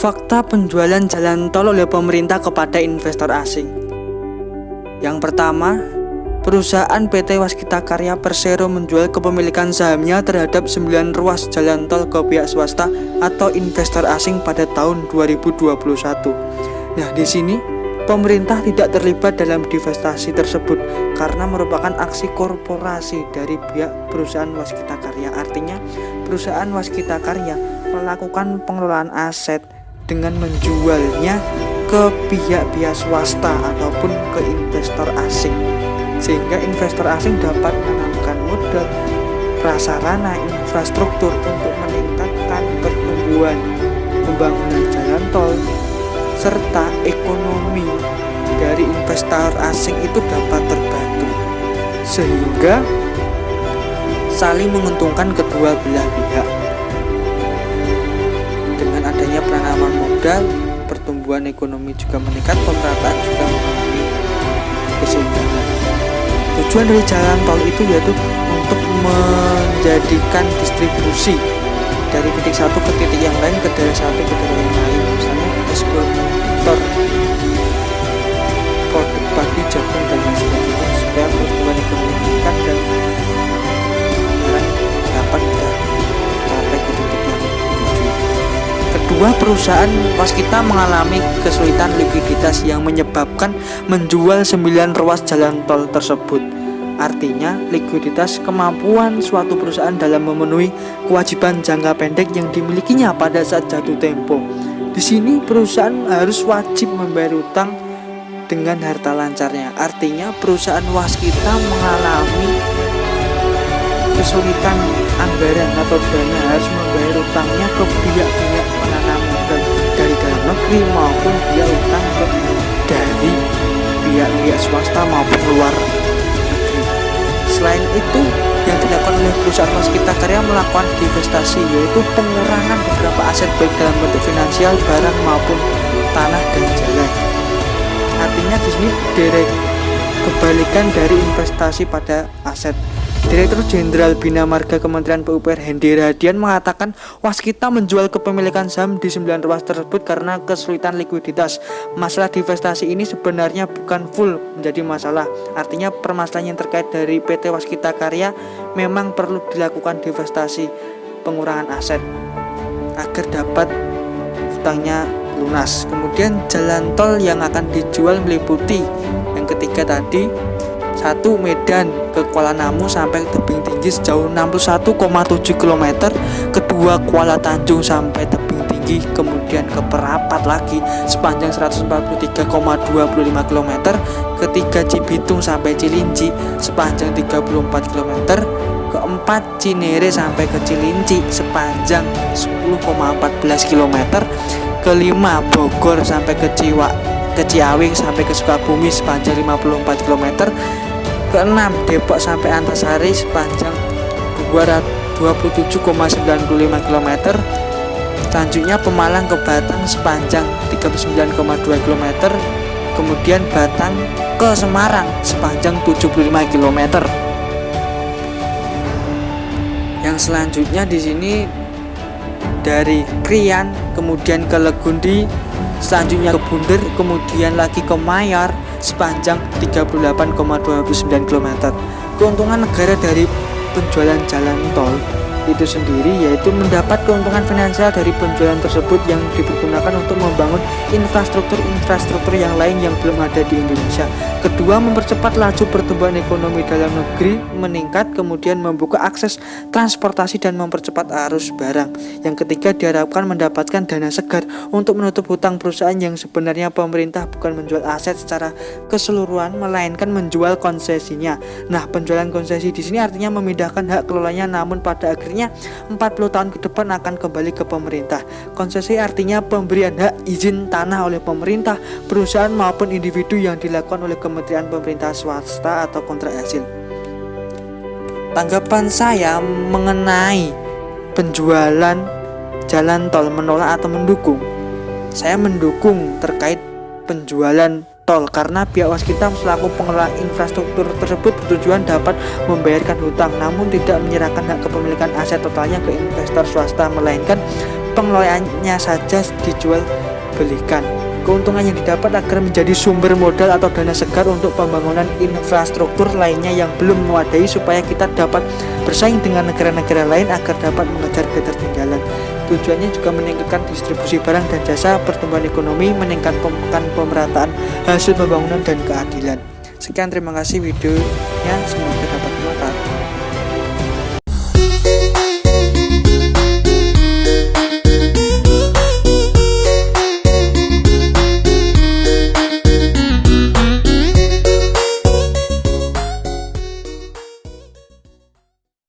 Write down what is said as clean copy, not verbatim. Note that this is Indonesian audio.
Fakta penjualan jalan tol oleh pemerintah kepada investor asing. Yang pertama, perusahaan PT Waskita Karya Persero menjual kepemilikan sahamnya terhadap 9 ruas jalan tol ke pihak swasta atau investor asing pada tahun 2021. Nah, di sini pemerintah tidak terlibat dalam divestasi tersebut karena merupakan aksi korporasi dari pihak perusahaan Waskita Karya. Artinya, perusahaan Waskita Karya melakukan pengelolaan aset dengan menjualnya ke pihak-pihak swasta ataupun ke investor asing, sehingga investor asing dapat menanamkan modal, prasarana, infrastruktur untuk meningkatkan pertumbuhan pembangunan jalan tol, serta ekonomi dari investor asing itu dapat terbantu, sehingga saling menguntungkan kedua belah pihak. Dengan adanya penanaman modal, pertumbuhan ekonomi juga meningkat, pemerataan juga mengalami keseimbangan. Tujuan dari jalan tol itu yaitu untuk menjadikan distribusi dari titik satu ke titik yang lain, ke daerah satu ke daerah yang lain. Misalnya eksportor produk padi, jagung dan lain sebagainya, supaya pertumbuhan ekonomi meningkat dan barang dapat sampai ke titik yang tujuan. Kedua, perusahaan Waskita mengalami kesulitan likuiditas yang menyebabkan menjual 9 ruas jalan tol tersebut. Artinya, likuiditas kemampuan suatu perusahaan dalam memenuhi kewajiban jangka pendek yang dimilikinya pada saat jatuh tempo. Di sini perusahaan harus wajib membayar utang dengan harta lancarnya. Artinya, perusahaan Waskita mengalami kesulitan anggaran atau dana, harus membayar utangnya ke pihak-pihak penanam modal dari dalam negeri maupun pihak utang dari pihak-pihak swasta maupun luar negeri. Selain itu, yang dilakukan oleh perusahaan Waskita Karya melakukan divestasi, yaitu pengurangan beberapa aset baik dalam bentuk finansial, barang maupun tanah dan jalan. Artinya di sini kebalikan dari investasi pada aset. Direktur Jenderal Bina Marga Kementerian PUPR Hendy Radian mengatakan Waskita menjual kepemilikan saham di 9 ruas tersebut karena kesulitan likuiditas. Masalah divestasi ini sebenarnya bukan full menjadi masalah. Artinya permasalahan yang terkait dari PT Waskita Karya memang perlu dilakukan divestasi, pengurangan aset agar dapat hutangnya lunas. Kemudian jalan tol yang akan dijual meliputi yang ketiga tadi, 1. Medan ke Kuala Namu sampai tebing tinggi sejauh 61,7 km. Kedua, Kuala Tanjung sampai tebing tinggi, kemudian ke Perapat lagi sepanjang 143,25 km. Ketiga, Cibitung sampai Cilinci sepanjang 34 km. Keempat, Cinere sampai ke Cilinci sepanjang 10,14 km. Kelima, Bogor sampai ke Ciawi sampai ke Sukabumi sepanjang 54 km. Keenam, Depok sampai Antasari sepanjang 27,95 km. Selanjutnya Pemalang ke Batang sepanjang 39,2 km. Kemudian Batang ke Semarang sepanjang 75 km. Yang selanjutnya di sini dari Krian kemudian ke Legundi, selanjutnya ke Bunder, kemudian lagi ke Mayar sepanjang 38,29 km. Keuntungan negara dari penjualan jalan tol itu sendiri yaitu mendapat keuntungan finansial dari penjualan tersebut yang dipergunakan untuk membangun infrastruktur yang lain yang belum ada di Indonesia. Kedua, mempercepat laju pertumbuhan ekonomi dalam negeri meningkat, kemudian membuka akses transportasi dan mempercepat arus barang. Yang ketiga, diharapkan mendapatkan dana segar untuk menutup hutang perusahaan yang sebenarnya pemerintah bukan menjual aset secara keseluruhan melainkan menjual konsesinya. Nah, penjualan konsesi di sini artinya memindahkan hak kelolanya, namun pada akhirnya 40 tahun ke depan akan kembali ke pemerintah. Konsesi artinya pemberian hak izin tanah oleh pemerintah, perusahaan maupun individu yang dilakukan oleh kementerian pemerintah swasta atau kontrak hasil. Tanggapan saya mengenai penjualan jalan tol, menolak atau mendukung. Saya mendukung terkait penjualan tol karena pihak Waskita selaku pengelola infrastruktur tersebut bertujuan dapat membayarkan hutang namun tidak menyerahkan hak kepemilikan aset totalnya ke investor swasta, melainkan pengelolaannya saja dijual belikan. Keuntungan yang didapat agar menjadi sumber modal atau dana segar untuk pembangunan infrastruktur lainnya yang belum memadai, supaya kita dapat bersaing dengan negara-negara lain agar dapat mengejar ketertinggalan. Tujuannya juga meningkatkan distribusi barang dan jasa, pertumbuhan ekonomi, meningkatkan pemerataan hasil pembangunan dan keadilan. Sekian, terima kasih videonya, semoga dapat